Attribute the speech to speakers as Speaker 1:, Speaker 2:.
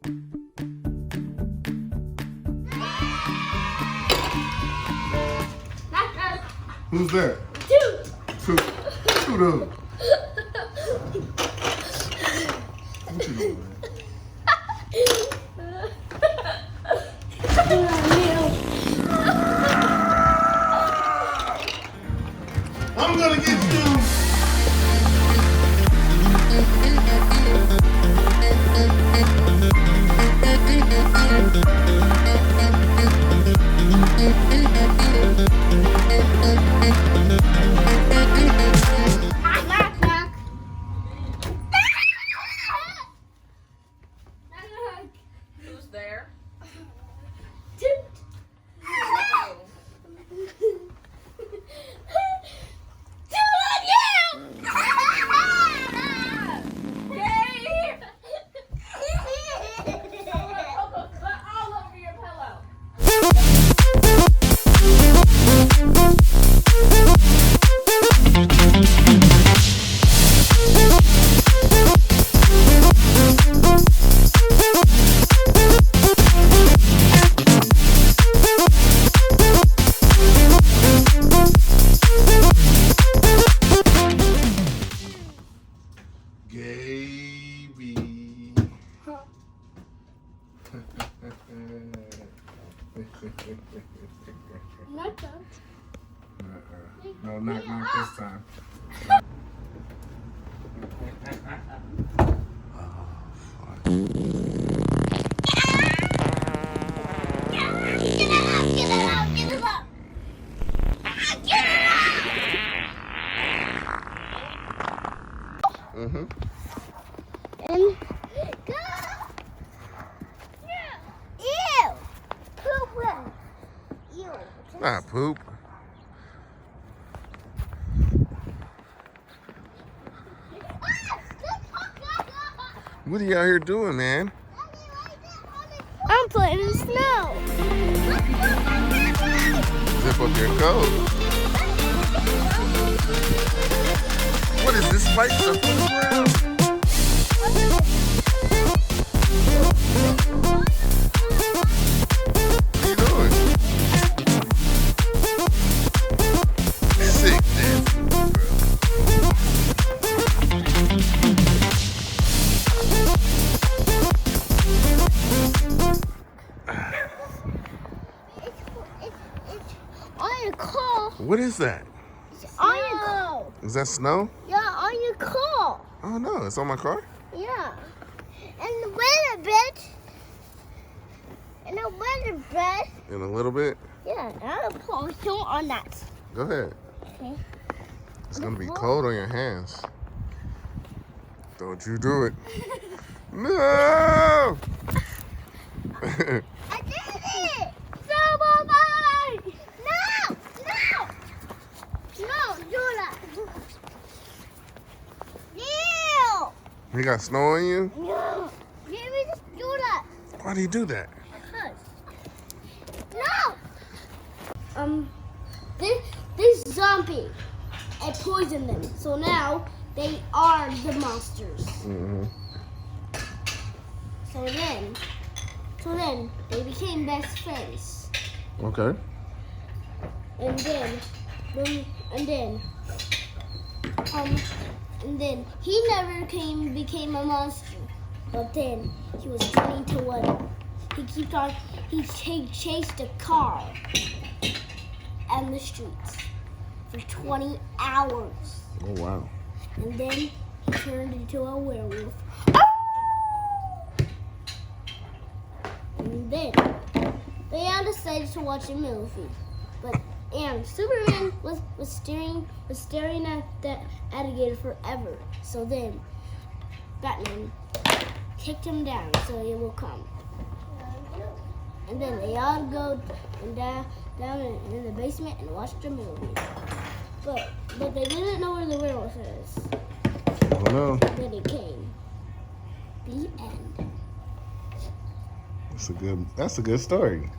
Speaker 1: Who's that?
Speaker 2: Toot.
Speaker 1: Toot. Toot. What you doing, man? I'm gonna get you.
Speaker 3: Who's there? All over your pillow.
Speaker 1: Gabe. No, knock this time.
Speaker 2: And go. Ew. Poop. Ew.
Speaker 1: Not poop. What are you out here doing, man?
Speaker 2: I'm playing in snow.
Speaker 1: Zip up your coat. What is this fight stuff on the ground? What are you doing? Sick dancing, bro.
Speaker 2: It's on your car.
Speaker 1: What is that?
Speaker 2: On your car.
Speaker 1: Is that snow?
Speaker 2: Yeah, on your car.
Speaker 1: Oh no, it's on my car?
Speaker 2: Yeah. And wait a bit. And I wait a bit.
Speaker 1: In a little bit?
Speaker 2: Yeah, and I'll put some on that.
Speaker 1: Go ahead.
Speaker 2: Okay.
Speaker 1: It's gonna be cold on your hands. Don't you do it. No!
Speaker 2: I did it! So bye! No! No! No, do that. Ew!
Speaker 1: You got snow on you?
Speaker 2: No! Let me just do that.
Speaker 1: Why do you do that?
Speaker 2: No! This zombie, it poisoned them. So now they are the monsters.
Speaker 1: Mm-hmm.
Speaker 2: So then they became best friends.
Speaker 1: Okay.
Speaker 2: And then he never became a monster. But then he was turning to one. He chased a car and the streets for 20 hours.
Speaker 1: Oh wow.
Speaker 2: And then he turned into a werewolf. And then they all decided to watch a movie. And Superman was staring at that alligator forever. So then Batman kicked him down so he will come. And then they all go down in the basement and watch the movie. But they didn't know where the werewolf is.
Speaker 1: Oh no.
Speaker 2: Then he came. The end.
Speaker 1: That's a good story.